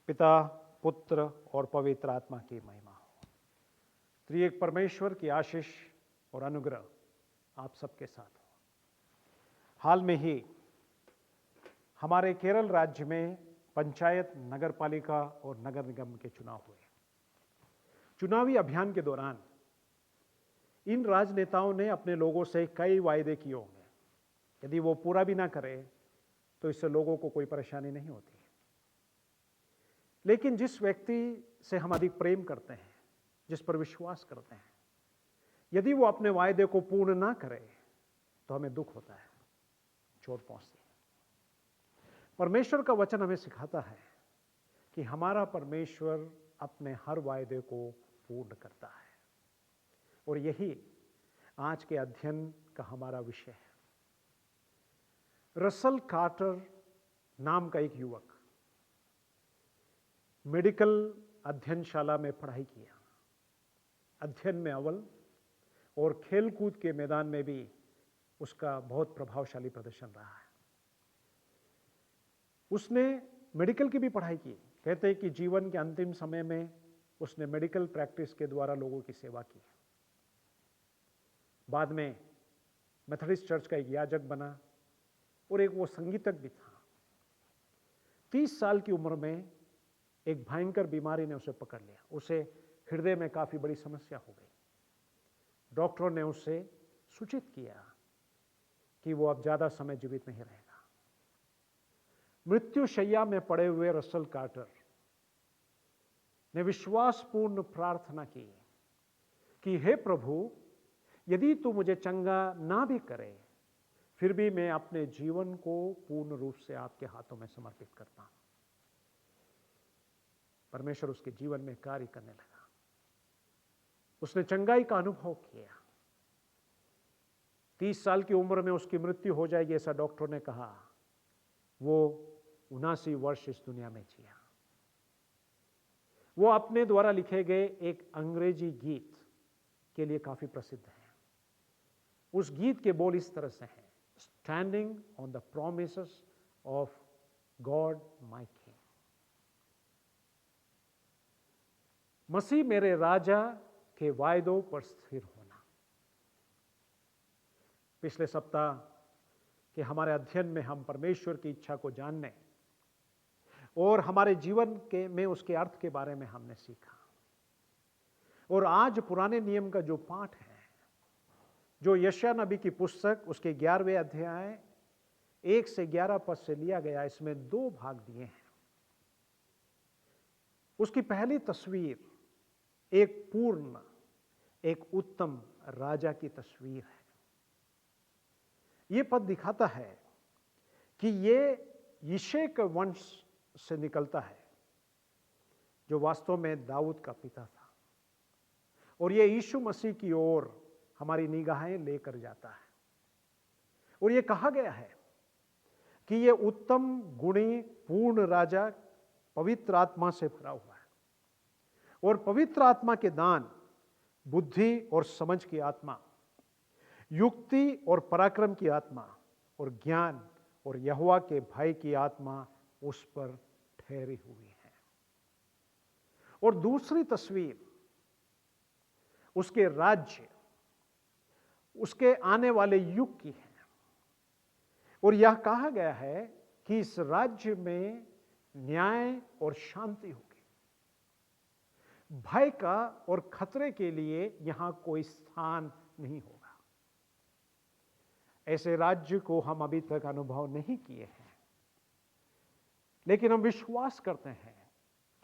पिता, पुत्र और पवित्र आत्मा की महिमा हो। त्रिएक परमेश्वर की आशीष और अनुग्रह आप सबके साथ हो। हाल में ही हमारे केरल राज्य में पंचायत, नगर पालिका और नगर निगम के चुनाव हुए। चुनावी अभियान के दौरान इन राजनेताओं ने अपने लोगों से कई वायदे किए होंगे। यदि वो पूरा भी ना करे तो इससे लोगों को कोई परेशानी नहीं होती। लेकिन जिस व्यक्ति से हम अधिक प्रेम करते हैं, जिस पर विश्वास करते हैं, यदि वो अपने वायदे को पूर्ण ना करे तो हमें दुख होता है, चोट पहुंचती है। परमेश्वर का वचन हमें सिखाता है कि हमारा परमेश्वर अपने हर वायदे को पूर्ण करता है, और यही आज के अध्ययन का हमारा विषय है। रसल कार्टर नाम का एक युवक मेडिकल अध्ययनशाला में पढ़ाई किया, अध्ययन में अव्वल और खेलकूद के मैदान में भी उसका बहुत प्रभावशाली प्रदर्शन रहा है। उसने मेडिकल की भी पढ़ाई की। कहते हैं कि जीवन के अंतिम समय में उसने मेडिकल प्रैक्टिस के द्वारा लोगों की सेवा की। बाद में मेथोडिस्ट चर्च का एक याजक बना और एक वो संगीतज्ञ भी था। 30 साल की उम्र में एक भयंकर बीमारी ने उसे पकड़ लिया। उसे हृदय में काफी बड़ी समस्या हो गई। डॉक्टरों ने उससे सूचित किया कि वो अब ज्यादा समय जीवित नहीं रहेगा। मृत्युशैया में पड़े हुए रसल कार्टर ने विश्वासपूर्ण प्रार्थना की कि हे प्रभु, यदि तू मुझे चंगा ना भी करे फिर भी मैं अपने जीवन को पूर्ण रूप से आपके हाथों में समर्पित करता हूं। परमेश्वर उसके जीवन में कार्य करने लगा। उसने चंगाई का अनुभव किया। 30 साल की उम्र में उसकी मृत्यु हो जाएगी ऐसा डॉक्टर ने कहा। वो 79 वर्ष इस दुनिया में जिया। वो अपने द्वारा लिखे गए एक अंग्रेजी गीत के लिए काफी प्रसिद्ध है। उस गीत के बोल इस तरह से हैं: standing on the promises of God my king. मसीह मेरे राजा के वायदों पर स्थिर होना। पिछले सप्ताह के हमारे अध्ययन में हम परमेश्वर की इच्छा को जानने और हमारे जीवन के में उसके अर्थ के बारे में हमने सीखा। और आज पुराने नियम का जो पाठ है, जो यशायाह नबी की पुस्तक उसके 11वें अध्याय 1 से 11 पद से लिया गया, इसमें 2 भाग दिए हैं। उसकी पहली तस्वीर एक पूर्ण, एक उत्तम राजा की तस्वीर है। यह पद दिखाता है कि यह यिशै के वंश से निकलता है, जो वास्तव में दाऊद का पिता था, और यह यीशु मसीह की ओर हमारी निगाहें लेकर जाता है। और यह कहा गया है कि यह उत्तम, गुणी, पूर्ण राजा पवित्र आत्मा से भरा हुआ है, और पवित्र आत्मा के दान बुद्धि और समझ की आत्मा, युक्ति और पराक्रम की आत्मा, और ज्ञान और यहोवा के भय की आत्मा उस पर ठहरी हुई है। और दूसरी तस्वीर उसके राज्य, उसके आने वाले युग की है। और यह कहा गया है कि इस राज्य में न्याय और शांति होगी। भय का और खतरे के लिए यहां कोई स्थान नहीं होगा। ऐसे राज्य को हम अभी तक अनुभव नहीं किए हैं, लेकिन हम विश्वास करते हैं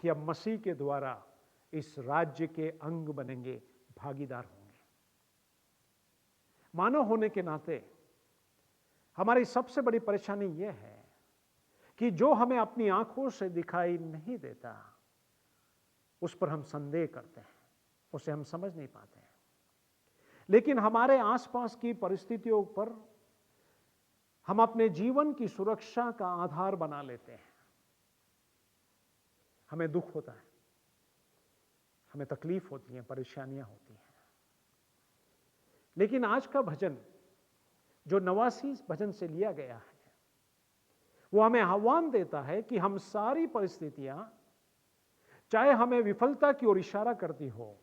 कि अब मसीह के द्वारा इस राज्य के अंग बनेंगे, भागीदार होंगे। मानव होने के नाते हमारी सबसे बड़ी परेशानी यह है कि जो हमें अपनी आंखों से दिखाई नहीं देता, उस पर हम संदेह करते हैं, उसे हम समझ नहीं पाते हैं। लेकिन हमारे आसपास की परिस्थितियों पर हम अपने जीवन की सुरक्षा का आधार बना लेते हैं। हमें दुख होता है, हमें तकलीफ होती है, परेशानियां होती हैं। लेकिन आज का भजन जो 89 भजन से लिया गया है, वो हमें आह्वान देता है कि हम सारी परिस्थितियां चाहे हमें विफलता की ओर इशारा करती हो,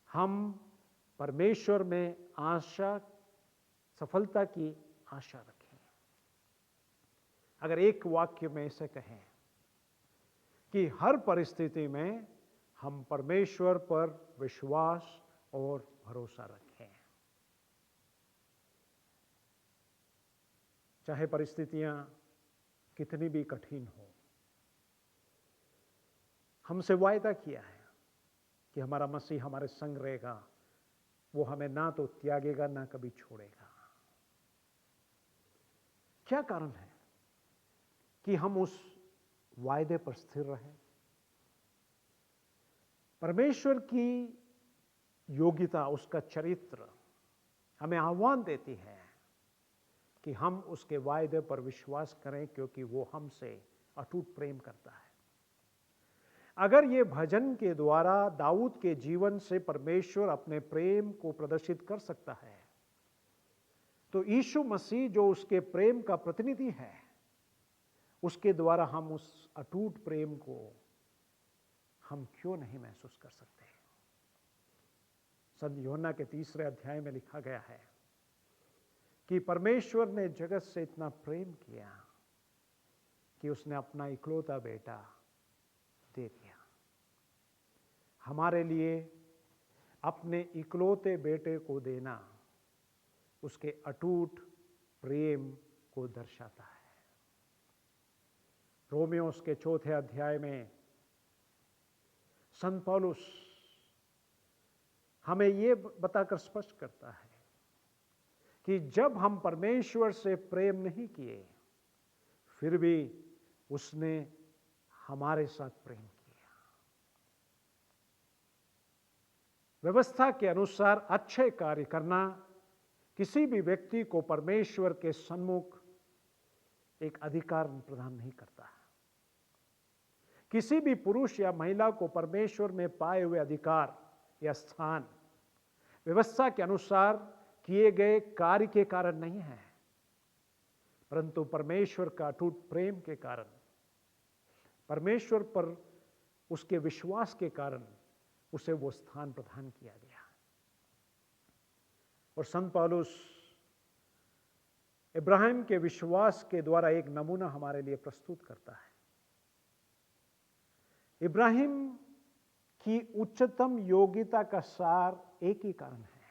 हम परमेश्वर में आशा, सफलता की आशा रखें। अगर एक वाक्य में इसे कहें कि हर परिस्थिति में हम परमेश्वर पर विश्वास और भरोसा रखें, चाहे परिस्थितियां कितनी भी कठिन हो। हमसे वायदा किया है कि हमारा मसीह हमारे संग रहेगा, वो हमें ना तो त्यागेगा ना कभी छोड़ेगा। क्या कारण है कि हम उस वायदे पर स्थिर रहें? परमेश्वर की योग्यता, उसका चरित्र हमें आह्वान देती है कि हम उसके वायदे पर विश्वास करें, क्योंकि वो हमसे अटूट प्रेम करता है। अगर ये भजन के द्वारा दाऊद के जीवन से परमेश्वर अपने प्रेम को प्रदर्शित कर सकता है, तो यीशु मसीह जो उसके प्रेम का प्रतिनिधि है, उसके द्वारा हम उस अटूट प्रेम को हम क्यों नहीं महसूस कर सकते? संत यूहन्ना के 3 अध्याय में लिखा गया है कि परमेश्वर ने जगत से इतना प्रेम किया कि उसने अपना इकलौता बेटा दे दिया। हमारे लिए अपने इकलौते बेटे को देना उसके अटूट प्रेम को दर्शाता है। रोमियो उसके 4 अध्याय में संत पौलुस हमें यह बताकर स्पष्ट करता है कि जब हम परमेश्वर से प्रेम नहीं किए, फिर भी उसने हमारे साथ प्रेम किया। व्यवस्था के अनुसार अच्छे कार्य करना किसी भी व्यक्ति को परमेश्वर के सम्मुख एक अधिकार प्रदान नहीं करता है। किसी भी पुरुष या महिला को परमेश्वर में पाए हुए अधिकार या स्थान व्यवस्था के अनुसार किए गए कार्य के कारण नहीं है, परंतु परमेश्वर का अटूट प्रेम के कारण, परमेश्वर पर उसके विश्वास के कारण उसे वो स्थान प्रदान किया गया। और संत पौलुस इब्राहिम के विश्वास के द्वारा एक नमूना हमारे लिए प्रस्तुत करता है। इब्राहिम की उच्चतम योग्यता का सार एक ही कारण है।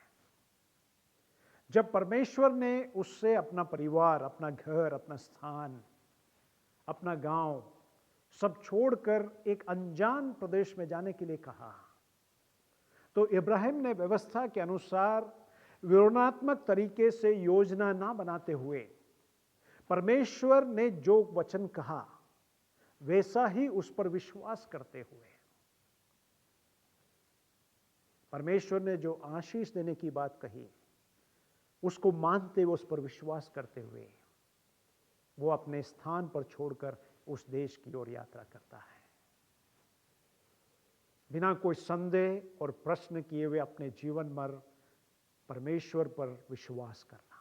जब परमेश्वर ने उससे अपना परिवार, अपना घर, अपना स्थान, अपना गांव सब छोड़कर एक अनजान प्रदेश में जाने के लिए कहा, तो इब्राहिम ने व्यवस्था के अनुसार विवरणात्मक तरीके से योजना ना बनाते हुए परमेश्वर ने जो वचन कहा वैसा ही उस पर विश्वास करते हुए, परमेश्वर ने जो आशीष देने की बात कही उसको मानते हुए, उस पर विश्वास करते हुए वो अपने स्थान पर छोड़कर उस देश की ओर यात्रा करता है। बिना कोई संदेह और प्रश्न किए हुए अपने जीवन भर परमेश्वर पर विश्वास करना,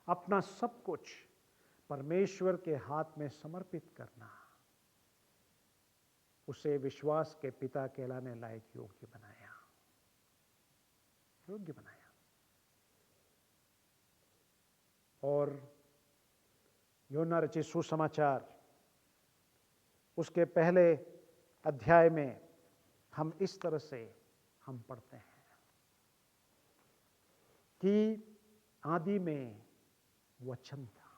अपना सब कुछ परमेश्वर के हाथ में समर्पित करना, उसे विश्वास के पिता कहलाने लायक योग्य बनाया। और यूहन्ना रचित सुसमाचार उसके पहले अध्याय में हम इस तरह से हम पढ़ते हैं कि आदि में वचन था।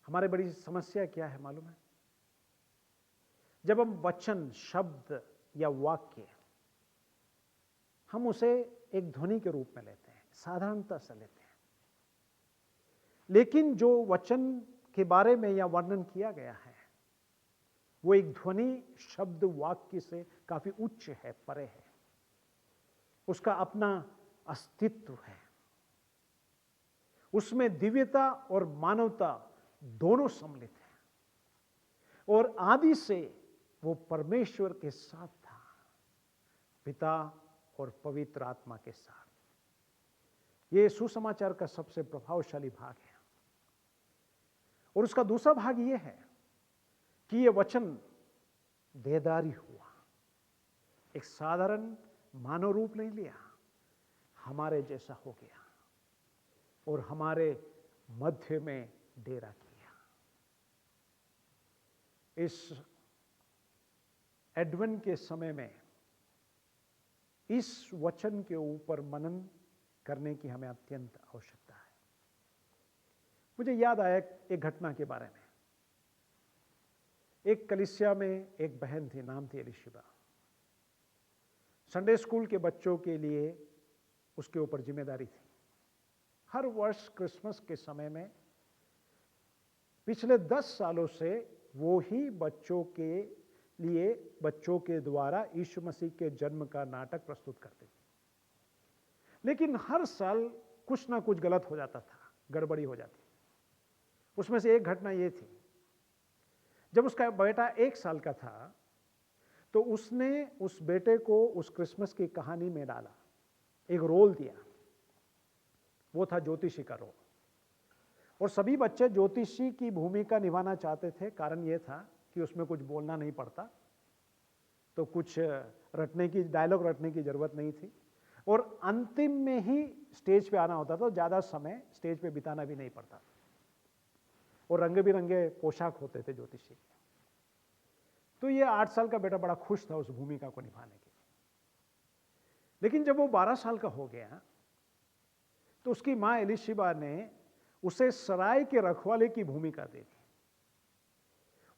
हमारे बड़ी समस्या क्या है मालूम है? जब हम वचन, शब्द या वाक्य, हम उसे एक ध्वनि के रूप में लेते हैं, साधारणता से लेते हैं, लेकिन जो वचन के बारे में या वर्णन किया गया है वो एक ध्वनि, शब्द, वाक्य से काफी उच्च है, परे है। उसका अपना अस्तित्व है, उसमें दिव्यता और मानवता दोनों सम्मिलित हैं। और आदि से वो परमेश्वर के साथ था, पिता और पवित्र आत्मा के साथ। ये सुसमाचार का सबसे प्रभावशाली भाग है। और उसका दूसरा भाग यह है कि यह वचन देहधारी हुआ, एक साधारण मानव रूप नहीं लिया, हमारे जैसा हो गया और हमारे मध्य में डेरा किया। इस एडवेंट के समय में इस वचन के ऊपर मनन करने की हमें अत्यंत आवश्यकता है। मुझे याद आया एक घटना के बारे में। एक कलीसिया में एक बहन थी, नाम थी एलिशिबा। संडे स्कूल के बच्चों के लिए उसके ऊपर जिम्मेदारी थी। हर वर्ष क्रिसमस के समय में पिछले 10 सालों से वो ही बच्चों के लिए, बच्चों के द्वारा यीशु मसीह के जन्म का नाटक प्रस्तुत करती थी। लेकिन हर साल कुछ ना कुछ गलत हो जाता था, गड़बड़ी हो जाती। उसमें से एक घटना ये थी, जब उसका बेटा 1 साल का था तो उसने उस बेटे को उस क्रिसमस की कहानी में डाला, एक रोल दिया। वो था ज्योतिषी का रोल। और सभी बच्चे ज्योतिषी की भूमिका निभाना चाहते थे। कारण यह था कि उसमें कुछ बोलना नहीं पड़ता, तो कुछ डायलॉग रटने की जरूरत नहीं थी, और अंतिम में ही स्टेज पे आना होता था, तो ज्यादा समय स्टेज पे बिताना भी नहीं पड़ता था। और रंगे बिरंगे पोशाक होते थे ज्योतिषी के। तो ये 8 साल का बेटा बड़ा खुश था उस भूमिका को निभाने के लिए। लेकिन जब वो 12 साल का हो गया तो उसकी मां एलिशिबा ने उसे सराय के रखवाले की भूमिका दे दी।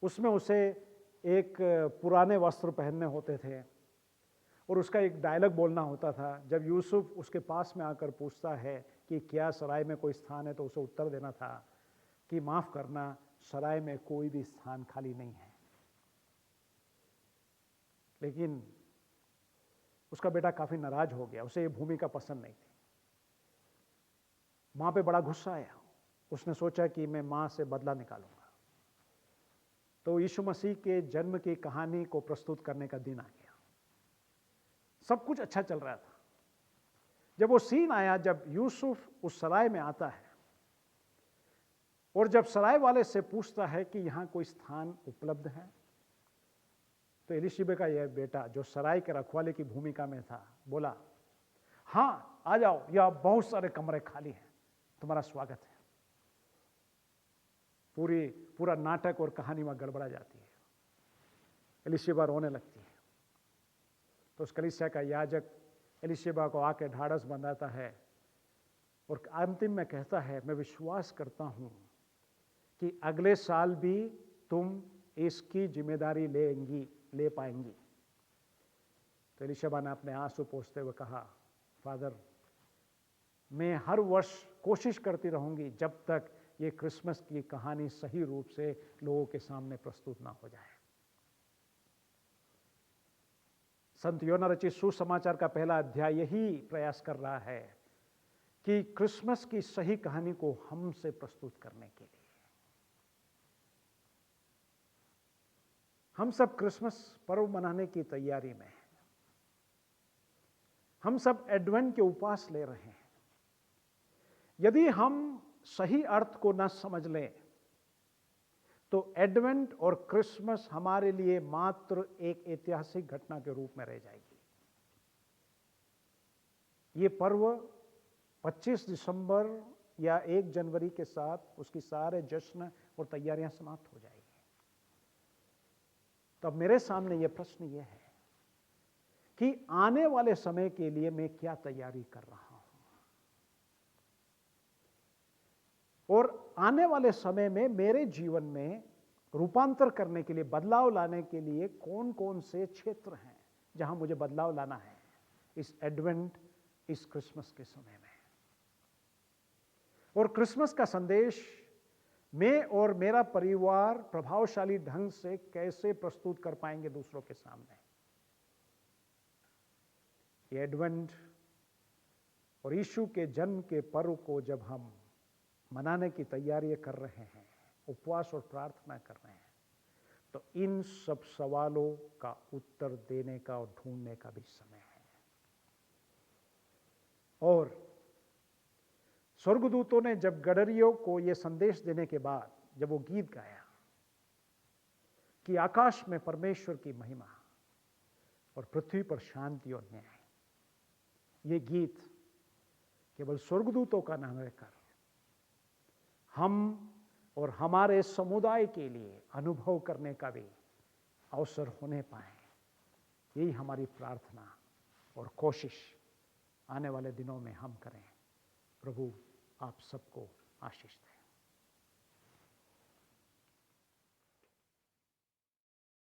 उसमें उसे एक पुराने वस्त्र पहनने होते थे और उसका एक डायलॉग बोलना होता था। जब यूसुफ उसके पास में आकर पूछता है कि क्या सराय में कोई स्थान है, तो उसे उत्तर देना था कि माफ करना, सराय में कोई भी स्थान खाली नहीं है। लेकिन उसका बेटा काफी नाराज हो गया, उसे ये भूमिका पसंद नहीं थी। मां पे बड़ा गुस्सा आया। उसने सोचा कि मैं मां से बदला निकालूंगा। तो यीशु मसीह के जन्म की कहानी को प्रस्तुत करने का दिन आ गया। सब कुछ अच्छा चल रहा था। जब वो सीन आया, जब यूसुफ उस सराय में आता है और जब सराय वाले से पूछता है कि यहां कोई स्थान उपलब्ध है, तो एलिशिबा का यह बेटा, जो सराय के रखवाले की भूमिका में था, बोला, हां आ जाओ, यहां बहुत सारे कमरे खाली हैं, तुम्हारा स्वागत है। पूरा नाटक और कहानी वहां गड़बड़ा जाती है। एलिशिबा रोने लगती है। तो उस कलीसिया का याजक एलिशिबा को आके ढाढ़स बंधाता है और अंतिम में कहता है, मैं विश्वास करता हूं कि अगले साल भी तुम इसकी जिम्मेदारी ले पाएंगी। तो एलिशिबा ने अपने आंसू पोंछते हुए कहा, फादर, मैं हर वर्ष कोशिश करती रहूंगी जब तक ये क्रिसमस की कहानी सही रूप से लोगों के सामने प्रस्तुत ना हो जाए। संत योना रचित सुसमाचार का पहला अध्याय यही प्रयास कर रहा है कि क्रिसमस की सही कहानी को हमसे प्रस्तुत करने के लिए। हम सब क्रिसमस पर्व मनाने की तैयारी में हैं। हम सब एडवेंट के उपवास ले रहे हैं। यदि हम सही अर्थ को न समझ लें तो एडवेंट और क्रिसमस हमारे लिए मात्र एक ऐतिहासिक घटना के रूप में रह जाएगी। ये पर्व 25 दिसंबर या 1 जनवरी के साथ उसकी सारे जश्न और तैयारियां समाप्त हो जाएगी। तब मेरे सामने यह प्रश्न यह है कि आने वाले समय के लिए मैं क्या तैयारी कर रहा हूं, और आने वाले समय में मेरे जीवन में रूपांतर करने के लिए, बदलाव लाने के लिए कौन कौन से क्षेत्र हैं जहां मुझे बदलाव लाना है इस एडवेंट, इस क्रिसमस के समय में। और क्रिसमस का संदेश मैं और मेरा परिवार प्रभावशाली ढंग से कैसे प्रस्तुत कर पाएंगे दूसरों के सामने। ये एडवेंट और यीशु के जन्म के पर्व को जब हम मनाने की तैयारियां कर रहे हैं, उपवास और प्रार्थना कर रहे हैं, तो इन सब सवालों का उत्तर देने का और ढूंढने का भी समय है। और स्वर्गदूतों ने जब गडरियों को यह संदेश देने के बाद जब वो गीत गाया कि आकाश में परमेश्वर की महिमा और पृथ्वी पर शांति और न्याय। ये गीत केवल स्वर्गदूतों का न रहकर हम और हमारे समुदाय के लिए अनुभव करने का भी अवसर होने पाए, यही हमारी प्रार्थना और कोशिश आने वाले दिनों में हम करें। प्रभु आप सबको आशीष दें।